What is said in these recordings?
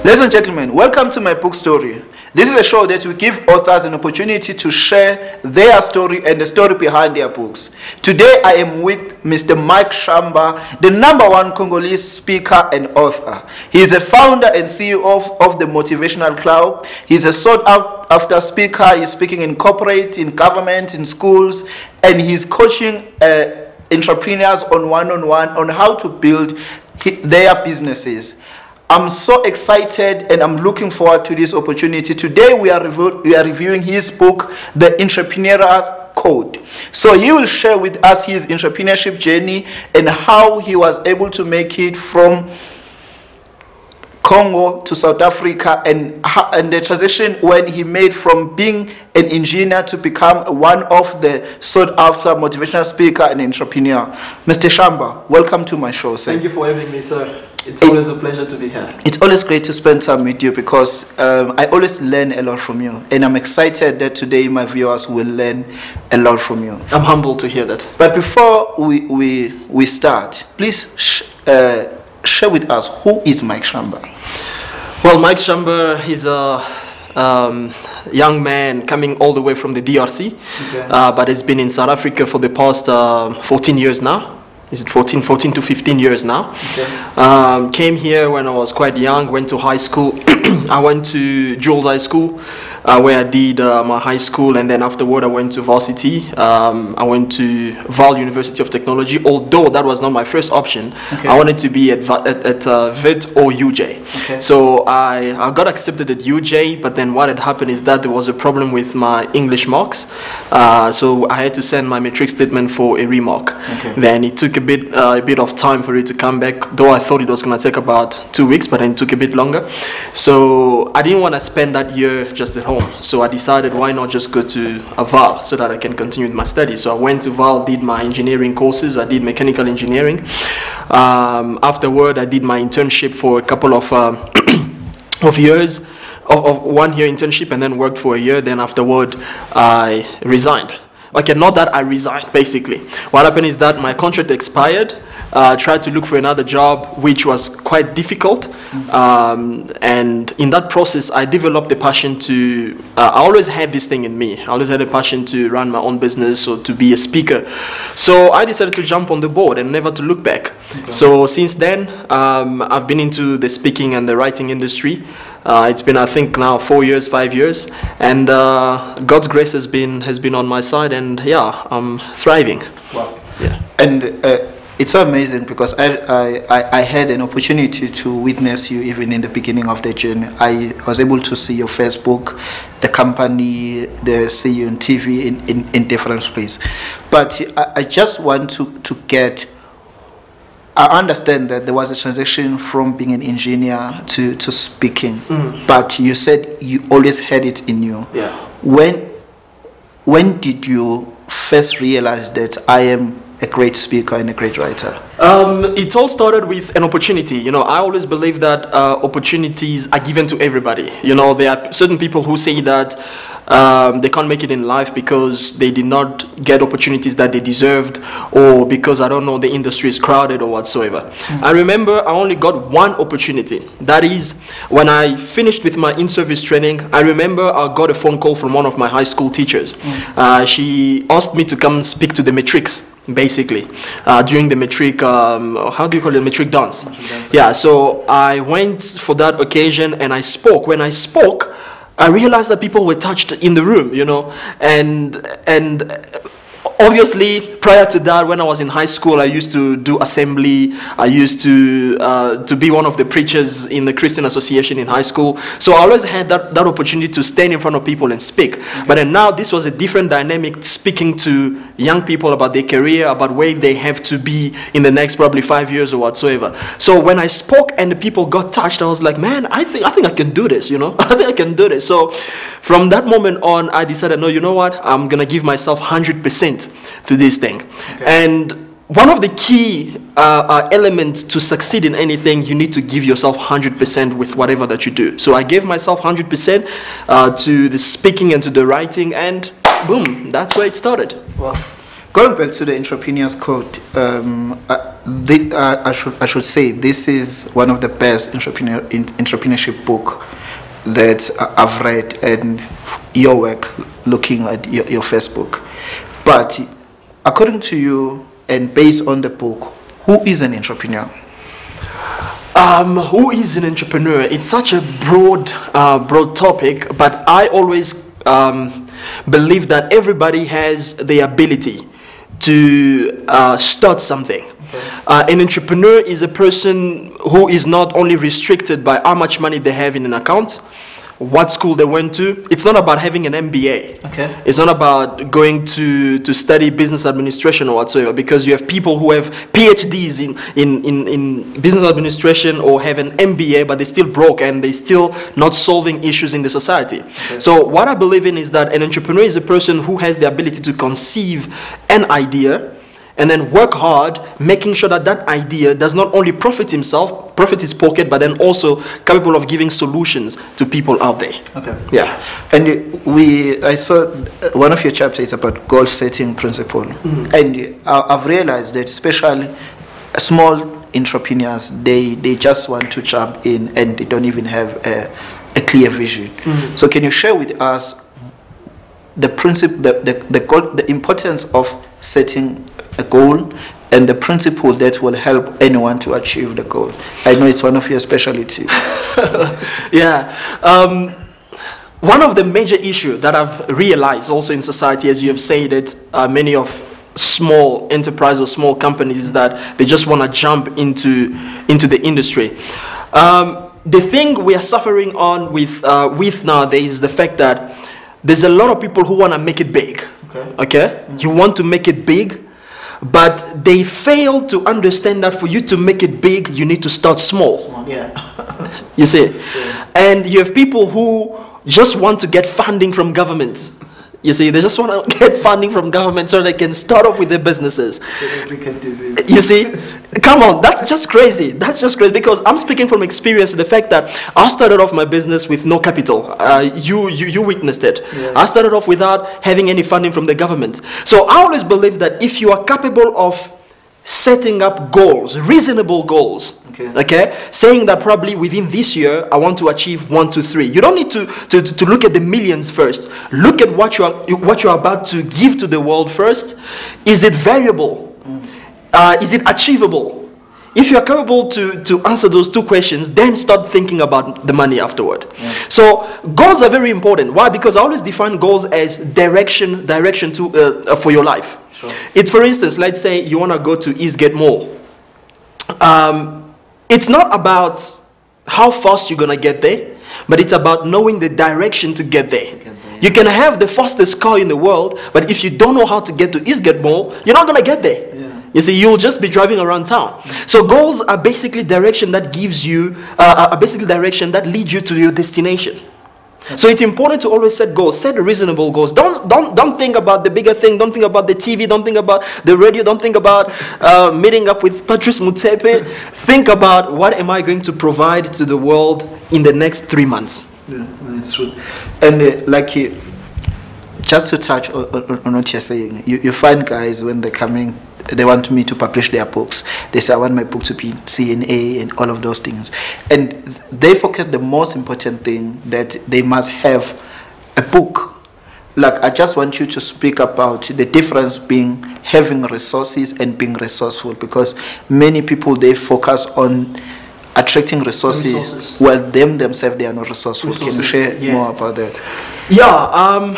Ladies and gentlemen, welcome to my book story. This is a show that will give authors an opportunity to share their story and the story behind their books. Today I am with Mr. Mike Shamba, the #1 Congolese speaker and author. He is a founder and CEO of the Motivational Club. He is a sought-after speaker. He is speaking in corporate, in government, in schools, and he is coaching entrepreneurs on one-on-one on how to build their businesses. I'm so excited and I'm looking forward to this opportunity. Today we are reviewing his book, The Entrepreneur's Code. So he will share with us his entrepreneurship journey and how he was able to make it from Congo to South Africa, and the transition when he made from being an engineer to become one of the sought-after motivational speaker and entrepreneur. Mr. Shamba, welcome to my show, sir. Thank you for having me, sir. It's always a pleasure to be here. It's always great to spend time with you because I always learn a lot from you, and I'm excited that today my viewers will learn a lot from you. I'm humbled to hear that. But before we start, please share with us, who is Mike Shamba? Well, Mike Shamba is a young man coming all the way from the DRC, okay. But has been in South Africa for the past 14 years now. Is it 14 to 15 years now? Okay. Came here when I was quite young, went to high school. I went to Jules High School, where I did my high school, and then afterward I went to varsity. I went to Val University of Technology, although that was not my first option. Okay. I wanted to be at VET or UJ. Okay. So I got accepted at UJ, but then what had happened is that there was a problem with my English marks. So I had to send my matric statement for a remark. Okay. Then it took a bit of time for it to come back, though I thought it was going to take about 2 weeks, but then it took a bit longer. So I didn't want to spend that year just at home. So I decided, why not just go to Val so that I can continue with my studies. So I went to Val, did my engineering courses. I did mechanical engineering. Afterward, I did my internship for a couple of years, of 1 year internship, and then worked for a year. Then afterward, I resigned. Okay, not that I resigned, basically. What happened is that my contract expired. Tried to look for another job, which was quite difficult. And in that process, I developed the passion to, I always had this thing in me. I always had a passion to run my own business or to be a speaker. So I decided to jump on the board and never to look back. Okay. So since then, I've been into the speaking and the writing industry. It's been, I think, now 4 years, 5 years, and God's grace has been on my side, and yeah, I'm thriving. Wow. Yeah. And it's so amazing because I had an opportunity to witness you even in the beginning of the journey. I was able to see your Facebook, the company, see you on TV in different places. But I just want to get. I understand that there was a transition from being an engineer to speaking, but you said you always had it in you. Yeah. When did you first realize that I am a great speaker and a great writer? It all started with an opportunity. You know, I always believe that opportunities are given to everybody. You know, there are certain people who say that they can't make it in life because they did not get opportunities that they deserved, or because, I don't know, the industry is crowded or whatsoever. I remember I only got one opportunity. That is, when I finished with my in-service training, I remember I got a phone call from one of my high school teachers. She asked me to come speak to the matrics, basically, during the matric, how do you call it, matric dance? Yeah, so I went for that occasion and I spoke. When I spoke, I realized that people were touched in the room, you know, and obviously, prior to that, when I was in high school, I used to do assembly. I used to be one of the preachers in the Christian Association in high school. So I always had that opportunity to stand in front of people and speak. But then now this was a different dynamic, speaking to young people about their career, about where they have to be in the next probably 5 years or whatsoever. So when I spoke and the people got touched, I was like, man, I think I can do this, you know. I think I can do this. So from that moment on, I decided, no, you know what? I'm going to give myself 100% to this thing. Okay. And one of the key elements to succeed in anything, you need to give yourself 100% with whatever that you do. So I gave myself 100% to the speaking and to the writing, and boom, that's where it started. Wow. Going back to the entrepreneur's code, I should say this is one of the best entrepreneurship book that I've read, and your work, looking at your Facebook. But according to you, and based on the book, who is an entrepreneur? Who is an entrepreneur? It's such a broad topic, but I always believe that everybody has the ability to start something. Okay. An entrepreneur is a person who is not only restricted by how much money they have in an account, what school they went to. It's not about having an MBA. Okay. It's not about going to study business administration or whatsoever, because you have people who have PhDs in business administration or have an MBA, but they're still broke and they're still not solving issues in the society. Okay. So what I believe in is that an entrepreneur is a person who has the ability to conceive an idea and then work hard, making sure that that idea does not only profit himself, profit his pocket, but then also capable of giving solutions to people out there. Okay. Yeah. And I saw one of your chapters about goal setting principle. Mm-hmm. And I've realized that especially small entrepreneurs, they just want to jump in and they don't even have a clear vision. Mm-hmm. So can you share with us the principle, the importance of setting a goal and the principle that will help anyone to achieve the goal? I know it's one of your specialties. Yeah. One of the major issues that I've realized also in society, as you have said it, many of small enterprises or small companies, is that they just want to jump into the industry. The thing we are suffering on with nowadays is the fact that there's a lot of people who want to make it big. Okay? Mm-hmm. You want to make it big, but they fail to understand that for you to make it big, you need to start small. Yeah. You see? Yeah. And you have people who just want to get funding from government. You see, they just want to get funding from government so they can start off with their businesses. You see? Come on, that's just crazy. That's just crazy, because I'm speaking from experience, the fact that I started off my business with no capital. You witnessed it. Yeah. I started off without having any funding from the government. So I always believe that if you are capable of setting up goals, reasonable goals, okay, saying that probably within this year I want to achieve 1, 2, 3. You don't need to look at the millions first. Look at what you're about to give to the world first. Is it variable? Is it achievable? If you are capable to answer those two questions, then start thinking about the money afterward. Yeah. So goals are very important. Why? Because I always define goals as direction to for your life. Sure. It's, for instance, let's say you want to go to Eastgate Mall. It's not about how fast you're going to get there, but it's about knowing the direction to get there. You can have the fastest car in the world, but if you don't know how to get to Eastgate Mall, you're not going to get there. Yeah. You see, you'll just be driving around town. So goals are basically direction that gives you, direction that leads you to your destination. So it's important to always set goals, set reasonable goals. Don't think about the bigger thing. Don't think about the TV. Don't think about the radio. Don't think about meeting up with Patrice Mutsepe. Think about, what am I going to provide to the world in the next 3 months? Yeah, that's true. And just to touch on what you're saying, you find guys when they're coming, they want me to publish their books. They say, I want my book to be CNA and all of those things. And they focus the most important thing, that they must have a book. Like, I just want you to speak about the difference being having resources and being resourceful, because many people, they focus on attracting resources while themselves, they are not resourceful. Can you share more about that? Yeah.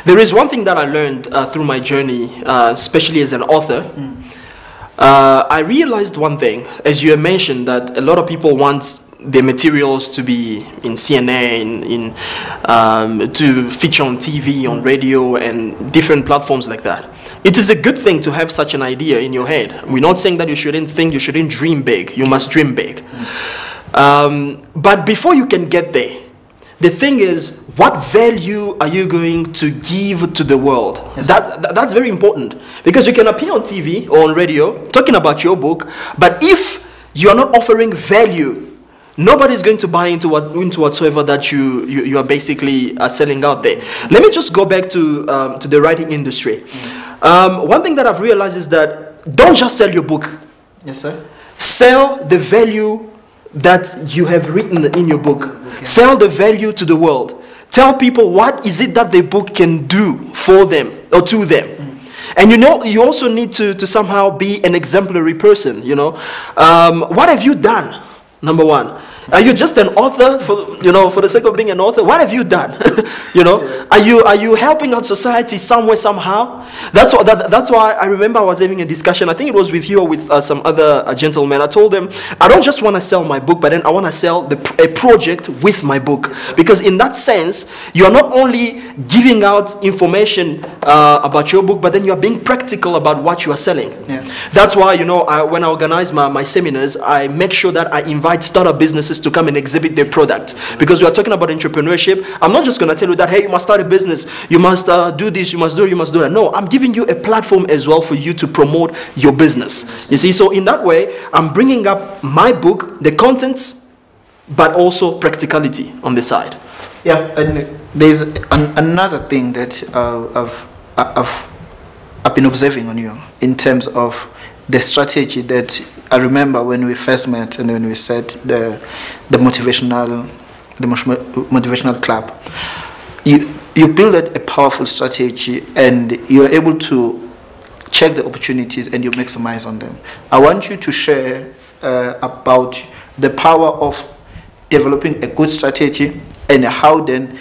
There is one thing that I learned through my journey, especially as an author. I realized one thing, as you mentioned, that a lot of people want their materials to be in CNA, to feature on TV, on radio, and different platforms like that. It is a good thing to have such an idea in your head. We're not saying that you shouldn't think, you shouldn't dream big. You must dream big. But before you can get there, the thing is, what value are you going to give to the world? Yes. That's very important, because you can appear on TV or on radio talking about your book, but if you are not offering value, nobody's going to buy into whatsoever that you are basically selling out there. Let me just go back to the writing industry. One thing that I've realized is that don't just sell your book. Yes, sir. Sell the value that you have written in your book. Okay. Sell the value to the world. Tell people what is it that the book can do for them or to them. And you know, you also need to somehow be an exemplary person, you know. What have you done? Number one. Are you just an author for the sake of being an author? What have you done? You know, are you helping out society somewhere, somehow? That's why I remember I was having a discussion. I think it was with you or with some other gentlemen. I told them I don't just want to sell my book, but then I want to sell a project with my book, because in that sense you are not only giving out information about your book, but then you are being practical about what you are selling. Yeah. That's why, you know, when I organize my seminars, I make sure that I invite startup businesses to come and exhibit their product, because we are talking about entrepreneurship. I'm not just going to tell you that, hey, you must start a business, you must do this, you must do that. No, I'm giving you a platform as well for you to promote your business. You see, so in that way, I'm bringing up my book, the contents, but also practicality on the side. Yeah, and there's another thing that I've been observing on you in terms of the strategy that I remember when we first met and when we set the motivational club. You build a powerful strategy and you're able to check the opportunities and you maximize on them. I want you to share about the power of developing a good strategy and how then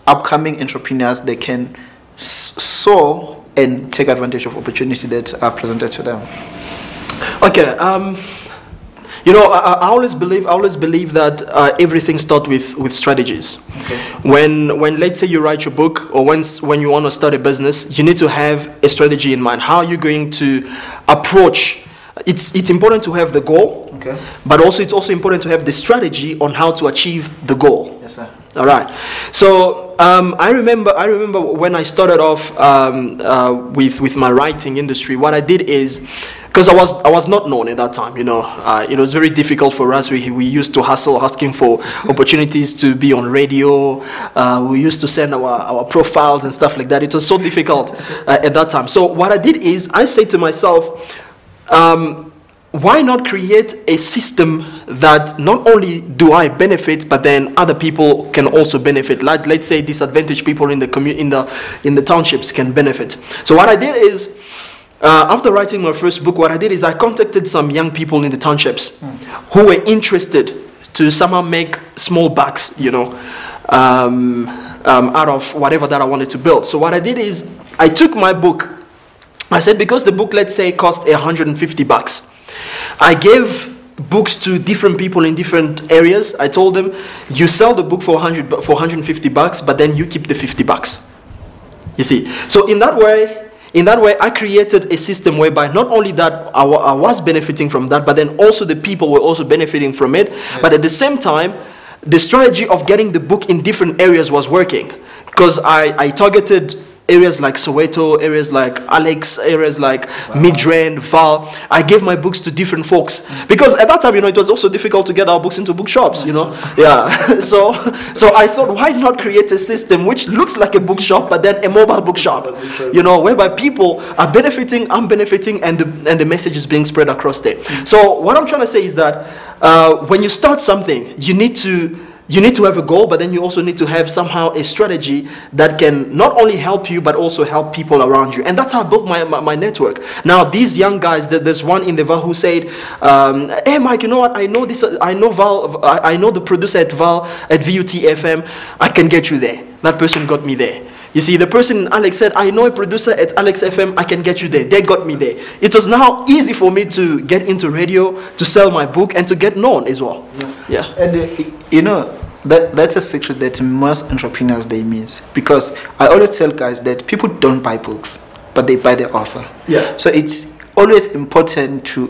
upcoming entrepreneurs, they can soar and take advantage of opportunities that are presented to them. Okay, you know, I always believe that everything starts with strategies. Okay. When let's say you write your book, or when you want to start a business, you need to have a strategy in mind. How are you going to approach? It's important to have the goal, okay, but also it's also important to have the strategy on how to achieve the goal. Yes, sir. All right. So I remember when I started off with my writing industry. What I did is, because I was not known at that time, you know, it was very difficult for us. We used to hustle, asking for opportunities to be on radio. We used to send our profiles and stuff like that. It was so difficult at that time. So what I did is I said to myself, why not create a system that not only do I benefit, but then other people can also benefit. Like, let's say disadvantaged people in the townships can benefit. So what I did is, after writing my first book, what I did is I contacted some young people in the townships who were interested to somehow make small bucks, you know, out of whatever that I wanted to build. So what I did is I took my book. I said, because the book, let's say, cost $150. I gave books to different people in different areas. I told them, you sell the book for $150, but then you keep the $50. You see, so in that way, I created a system whereby not only that I was benefiting from that, but then also the people were also benefiting from it. Yeah. But at the same time, the strategy of getting the book in different areas was working, because I targeted areas like Soweto, areas like Alex, areas like Midrand, Val. I gave my books to different folks, because at that time, you know, it was also difficult to get our books into bookshops, you know. Yeah. So I thought, why not create a system which looks like a bookshop, but then a mobile bookshop, you know, whereby people are benefiting, I'm benefiting, and the message is being spread across there. So what I'm trying to say is that when you start something, you need to have a goal, but then you also need to have somehow a strategy that can not only help you, but also help people around you. And that's how I built my network. Now, these young guys, there's one in the Val who said, hey, Mike, you know what? I know Val, I know the producer at Val, at VUT FM. I can get you there. That person got me there. You see, the person in Alex said, I know a producer at Alex FM, I can get you there. They got me there. It was now easy for me to get into radio, to sell my book, and to get known as well. Yeah. And you know, that's a secret that most entrepreneurs, they miss. Because I always tell guys that people don't buy books, but they buy the author. Yeah. So it's always important to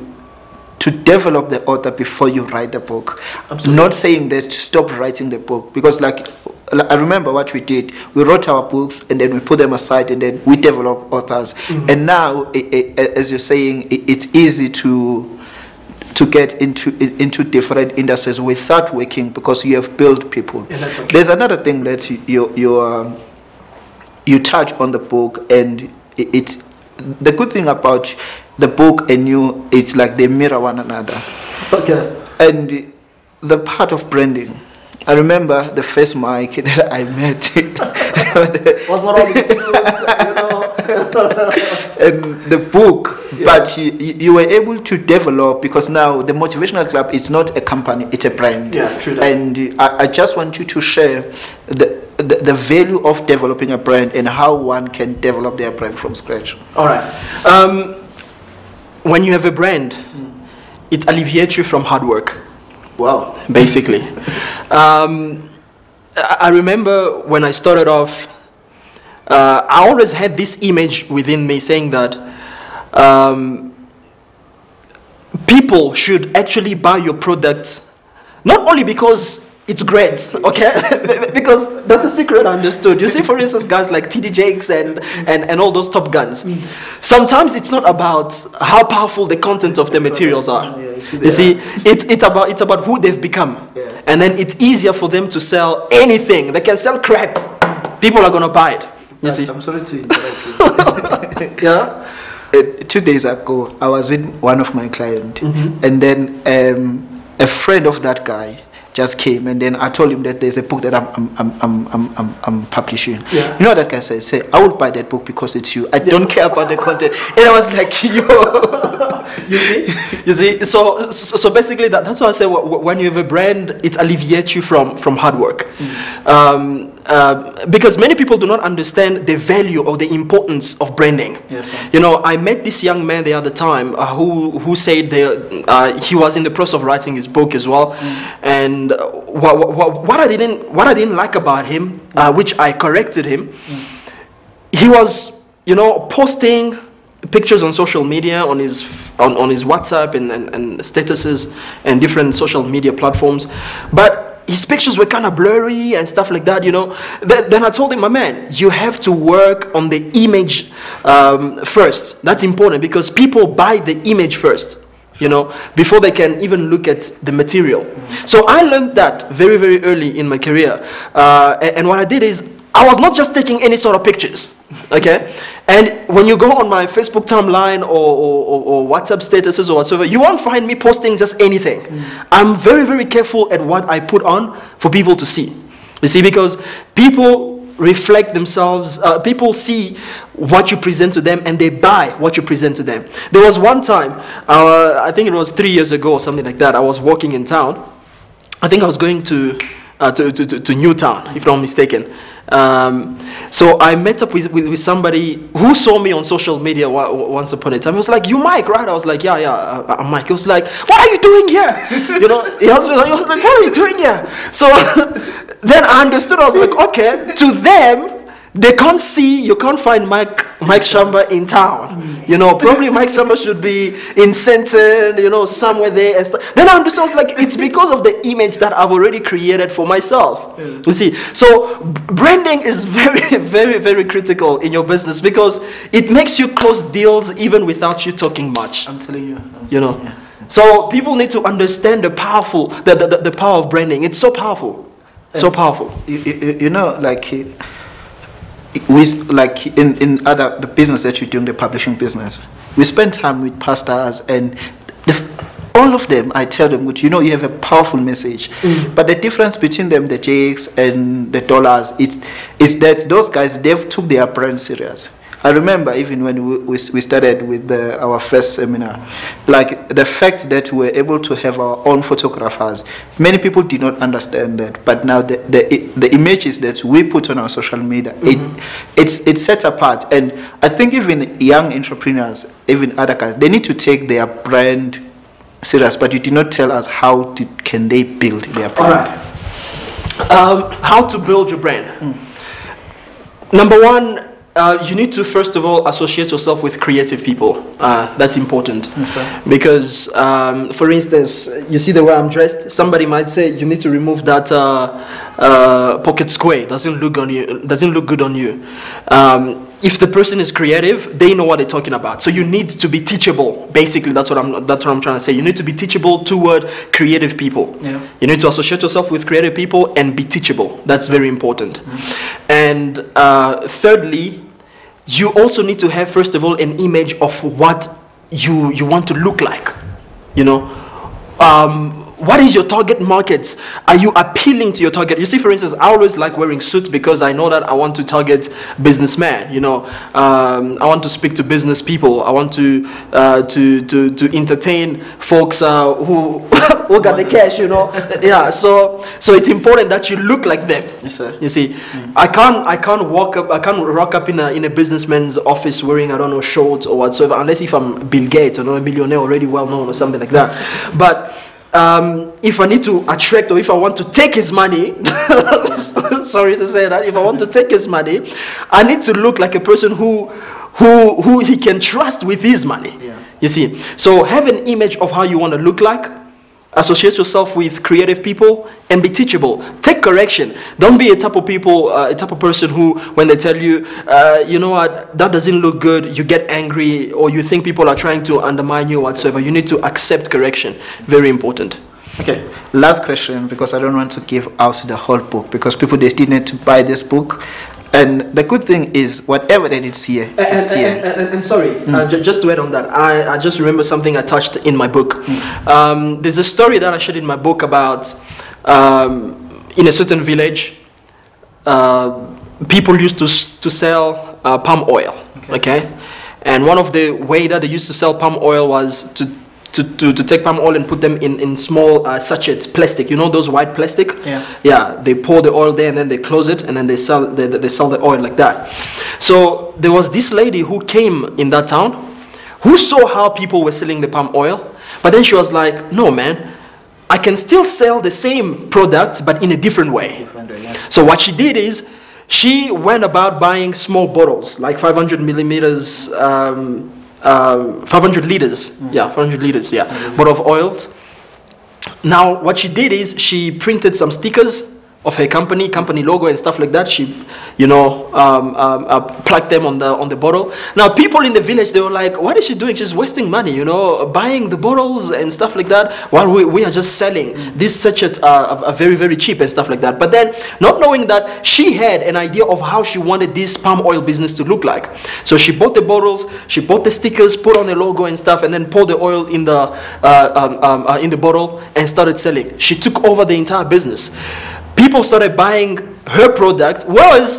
develop the author before you write the book. Absolutely. Not saying that stop writing the book, because like I remember what we did. We wrote our books and then we put them aside and then we develop authors. Mm-hmm. And now, as you're saying, it's easy to get into different industries without working, because you have built people. Yeah, that's okay. There's another thing that you touch on the book, and the good thing about the book and you, it's like they mirror one another. Okay. And the part of branding, I remember the first mic that I met. Was not only you know. And the book, yeah. But you were able to develop, because now the Motivational Club is not a company, it's a brand. Yeah, true. And I just want you to share the value of developing a brand and how one can develop their brand from scratch. All right. When you have a brand, it alleviates you from hard work. Wow. Basically. I remember when I started off, I always had this image within me saying that people should actually buy your product, not only because it's great, okay? Because that's a secret I understood. You see, for instance, guys like TD Jakes and all those top guns. Sometimes it's not about how powerful the content of the materials are. You see, it's about who they've become. Yeah. And then it's easier for them to sell anything. They can sell crap. People are going to buy it. You see? I'm sorry to interrupt you. Yeah? 2 days ago, I was with one of my clients. And then a friend of that guy just came, and then I told him that there's a book that I'm publishing. Yeah. You know what that guy said? Say, I will buy that book because it's you. I don't care about the content. And I was like, yo. You see. So basically, that's why I say when you have a brand, it alleviates you from hard work. Because many people do not understand the value or the importance of branding. Yes, you know, I met this young man the other time who said he was in the process of writing his book as well, and what I didn't like about him, which I corrected him, he was, you know, posting pictures on social media, on his WhatsApp and statuses and different social media platforms, but his pictures were kind of blurry and stuff like that, you know. Then I told him, my man, you have to work on the image first. That's important, because people buy the image first, you know, before they can even look at the material. So I learned that very, very early in my career. And what I did is, I was not just taking any sort of pictures, okay? And when you go on my Facebook timeline or WhatsApp statuses or whatsoever, you won't find me posting just anything. I'm very, very careful at what I put on for people to see. You see, because people reflect themselves, people see what you present to them and they buy what you present to them. There was one time, I think it was 3 years ago or something like that, I was walking in town. I think I was going to Newtown, if not mistaken. So I met up with somebody who saw me on social media once upon a time. He was like, "You Mike, right?" I was like, "Yeah, I'm Mike." He was like, "What are you doing here?" You know, he was like, "What are you doing here?" So then I understood. I was like, "Okay." To them, they can't see, you can't find Mike Shamba in town. You know, probably Mike Shamba should be in Centon, you know, somewhere there. And then I understood, I was like, it's because of the image that I've already created for myself. Yeah. You see, so branding is very, very, very critical in your business, because it makes you close deals even without you talking much. I'm telling you. You know, yeah. So people need to understand the power of branding. It's so powerful, so powerful. You know, like, in the business that you're doing, the publishing business, we spend time with pastors, and all of them, I tell them, you know, you have a powerful message, but the difference between them, the Jakes and the Dollars, is that those guys, they've took their brand serious. I remember even when we started with our first seminar, like the fact that we were able to have our own photographers, many people did not understand that, but now the images that we put on our social media, it sets apart. And I think even young entrepreneurs, even other guys, they need to take their brand serious, but you did not tell us how can they build their brand. All right. How to build your brand. Number one, you need to first of all associate yourself with creative people. That's important. Okay. Because, for instance, you see the way I'm dressed. Somebody might say you need to remove that pocket square. Doesn't look on you. Doesn't look good on you. If the person is creative, they know what they're talking about. So you need to be teachable. Basically, that's what I'm trying to say. You need to be teachable toward creative people. Yeah. You need to associate yourself with creative people and be teachable. That's very important. And thirdly, you also need to have, first of all, an image of what you want to look like. You know, what is your target market? Are you appealing to your target? You see, for instance, I always like wearing suits because I know that I want to target businessmen. You know, I want to speak to business people. I want to entertain folks who who got the cash. You know, yeah. So it's important that you look like them. Yes, sir. You see, I can't rock up in a businessman's office wearing, I don't know, shorts or whatsoever, unless if I'm Bill Gates or a millionaire already well known or something like that. But if I need to attract, or if I want to take his money, sorry to say that, if I want to take his money, I need to look like a person who he can trust with his money. Yeah. You see, so have an image of how you want to look like. Associate yourself with creative people and be teachable. Take correction. Don't be a type of person who, when they tell you, you know what, that doesn't look good, you get angry, or you think people are trying to undermine you or whatsoever. You need to accept correction. Very important. Okay, last question, because I don't want to give out the whole book, because people, they still need to buy this book. And the good thing is, whatever that it's here, it's here. And sorry, just to add on that, I just remember something I touched in my book. There's a story that I shared in my book about, in a certain village, people used to sell palm oil, okay? And one of the way that they used to sell palm oil was to take palm oil and put them in small sachets, plastic. You know those white plastic? Yeah. Yeah. They pour the oil there and then they close it and then they sell the oil like that. So there was this lady who came in that town, who saw how people were selling the palm oil, but then she was like, "No, man, I can still sell the same product but in a different way." Yes. So what she did is, she went about buying small bottles, like 500 millimeters. 500 liters, yeah, 500 liters, yeah, bottle of oils. Now, what she did is she printed some stickers of her company logo and stuff like that. She, you know, plugged them on the bottle. Now, people in the village, they were like, "What is she doing? She's wasting money, you know, buying the bottles and stuff like that, while we are just selling. These sachets are very, very cheap and stuff like that." But then, not knowing that, she had an idea of how she wanted this palm oil business to look like. So she bought the bottles, she bought the stickers, put on the logo and stuff, and then poured the oil in the bottle and started selling. She took over the entire business. People started buying her product, whereas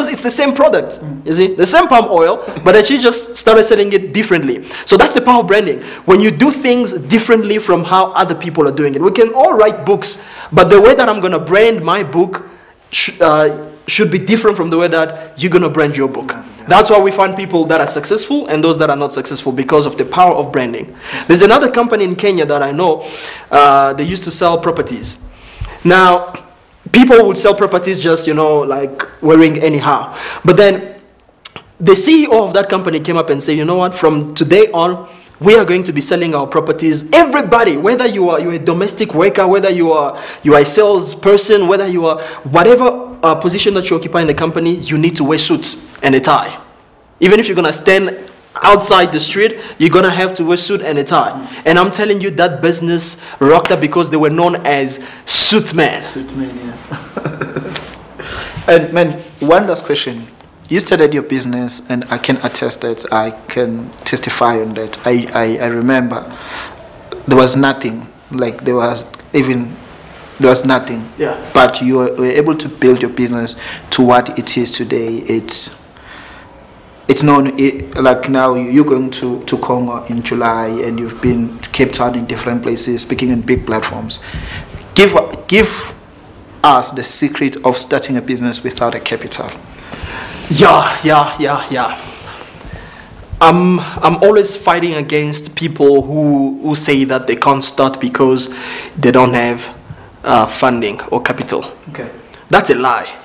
it's the same product, you see, the same palm oil, but then she just started selling it differently. So that's the power of branding. When you do things differently from how other people are doing it. We can all write books, but the way that I'm going to brand my book should be different from the way that you're going to brand your book. That's why we find people that are successful and those that are not successful, because of the power of branding. There's another company in Kenya that I know, they used to sell properties. Now, people would sell properties just, you know, like wearing anyhow. But then the CEO of that company came up and said, "You know what, from today on, we are going to be selling our properties. Everybody, whether you're a domestic worker, whether you are a salesperson, whether you are whatever position that you occupy in the company, you need to wear suits and a tie. Even if you're going to stand outside the street, you're going to have to wear suit and a tie." And I'm telling you, that business rocked up because they were known as suitmen. Suitmen, yeah. And man, one last question. You started your business, and I can attest that, I can testify on that. I remember there was nothing, like there was nothing. Yeah. But you were able to build your business to what it is today. It's known, like now you're going to Congo in July, and you've been to Cape Town, in different places, speaking in big platforms. Give us the secret of starting a business without a capital. Yeah. I'm always fighting against people who say that they can't start because they don't have funding or capital. Okay. That's a lie.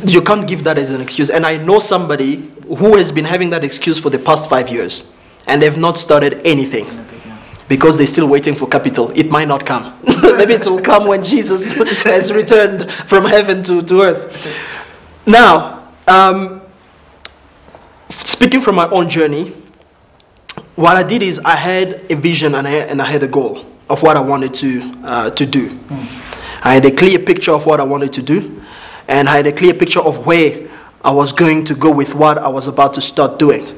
You can't give that as an excuse. And I know somebody who has been having that excuse for the past 5 years, and they've not started anything because they're still waiting for capital. It might not come. Maybe it will come when Jesus has returned from heaven to earth. Now, speaking from my own journey, what I did is I had a vision and I had a goal of what I wanted to do. I had a clear picture of what I wanted to do, and I had a clear picture of where I was going to go with what I was about to start doing.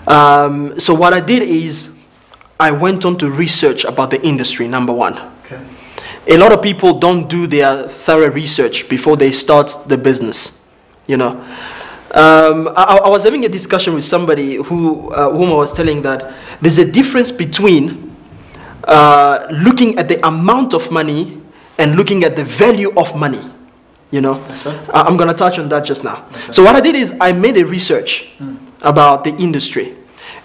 So what I did is I went on to research about the industry, number one. Okay. A lot of people don't do their thorough research before they start the business, you know. I was having a discussion with somebody whom I was telling that there's a difference between looking at the amount of money and looking at the value of money, you know. Yes, sir. I'm going to touch on that just now. Yes, so what I did is I made a research about the industry.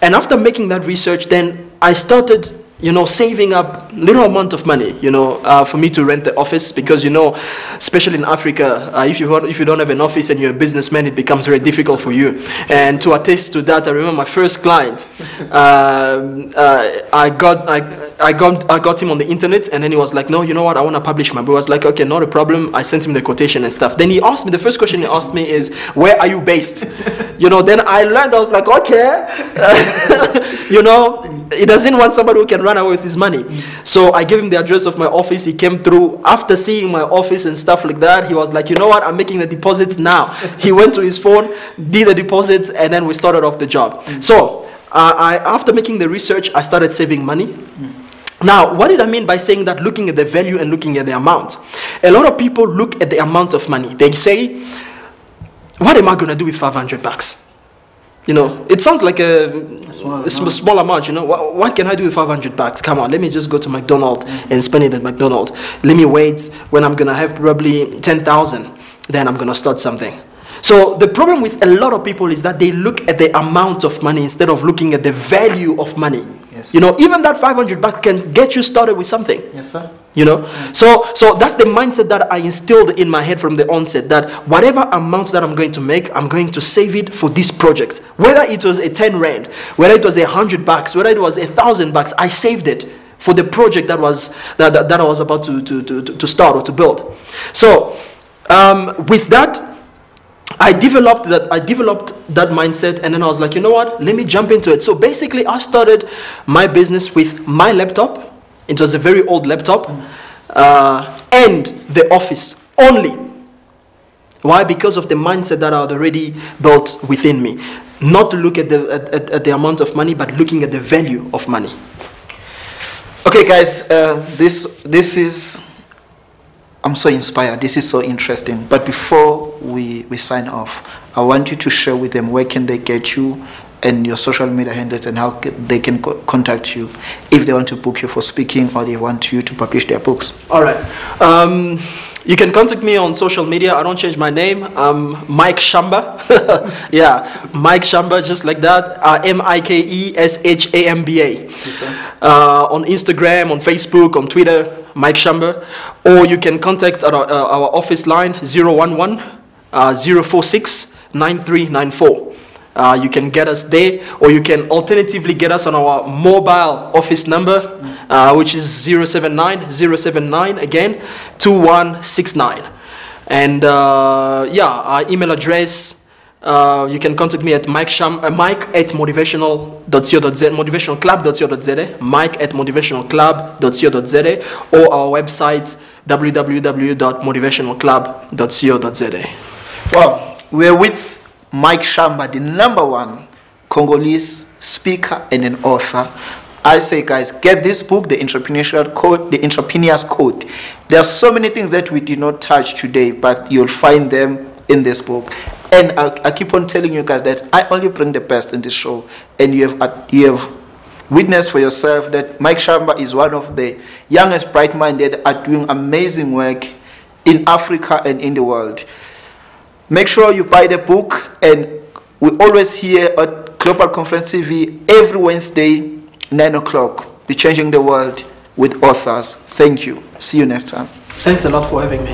And after making that research, then I started, you know, saving up little amount of money, you know, for me to rent the office, because, you know, especially in Africa, if you don't have an office and you're a businessman, it becomes very difficult for you. And to attest to that, I remember my first client. I got him on the internet, and then he was like, no, you know what, I want to publish my book. I was like, okay, not a problem. I sent him the quotation and stuff. Then he asked me, the first question he asked me is, where are you based? You know, then I learned, I was like, okay. You know, he doesn't want somebody who can run away with his money. So I gave him the address of my office. He came through. After seeing my office and stuff like that, he was like, you know what, I'm making the deposits now. He went to his phone, did the deposits, and then we started off the job. So after making the research, I started saving money. Now, what did I mean by saying that, looking at the value and looking at the amount? A lot of people look at the amount of money. They say, what am I going to do with 500 bucks? You know, it sounds like a small amount, you know. What can I do with 500 bucks? Come on, let me just go to McDonald's and spend it at McDonald's. Let me wait when I'm going to have probably 10,000. Then I'm going to start something. So the problem with a lot of people is that they look at the amount of money instead of looking at the value of money. Yes. You know, even that 500 bucks can get you started with something. Yes, sir. You know, so that's the mindset that I instilled in my head from the onset, that whatever amount that I'm going to make, I'm going to save it for this project. Whether it was a 10 rand, whether it was 100 bucks, whether it was 1,000 bucks, I saved it for the project that I was about to start or to build. So with that, I developed that mindset, and then I was like, you know what, let me jump into it. So basically, I started my business with my laptop. It was a very old laptop, and the office only. Why? Because of the mindset that I had already built within me. Not to look at the amount of money, but looking at the value of money. Okay, guys, this is, I'm so inspired. This is so interesting. But before we sign off, I want you to share with them where can they get you and your social media handles, and how they can contact you if they want to book you for speaking or they want you to publish their books. All right. You can contact me on social media. I don't change my name. I'm Mike Shamba. Yeah, Mike Shamba, just like that. MIKESHAMBA. Yes, on Instagram, on Facebook, on Twitter, Mike Shamba. Or you can contact our office line, 011 046 9394. You can get us there, or you can alternatively get us on our mobile office number, which is 079 again 2169. And yeah, our email address, you can contact me at mike@motivational.co.za, motivationalclub.co.za, mike@motivationalclub.co.za, or our website, www.motivationalclub.co.za. Well, we're with Mike Shamba, the #1 Congolese speaker and an author. I say, guys, get this book, The Entrepreneur's Code. There are so many things that we did not touch today, but you'll find them in this book. And I keep on telling you guys that I only bring the best in this show, and you have witnessed for yourself that Mike Shamba is one of the youngest bright-minded are doing amazing work in Africa and in the world. Make sure you buy the book, and we always here at Global Conference TV every Wednesday, 9 o'clock, Be Changing the World with Authors. Thank you. See you next time. Thanks a lot for having me.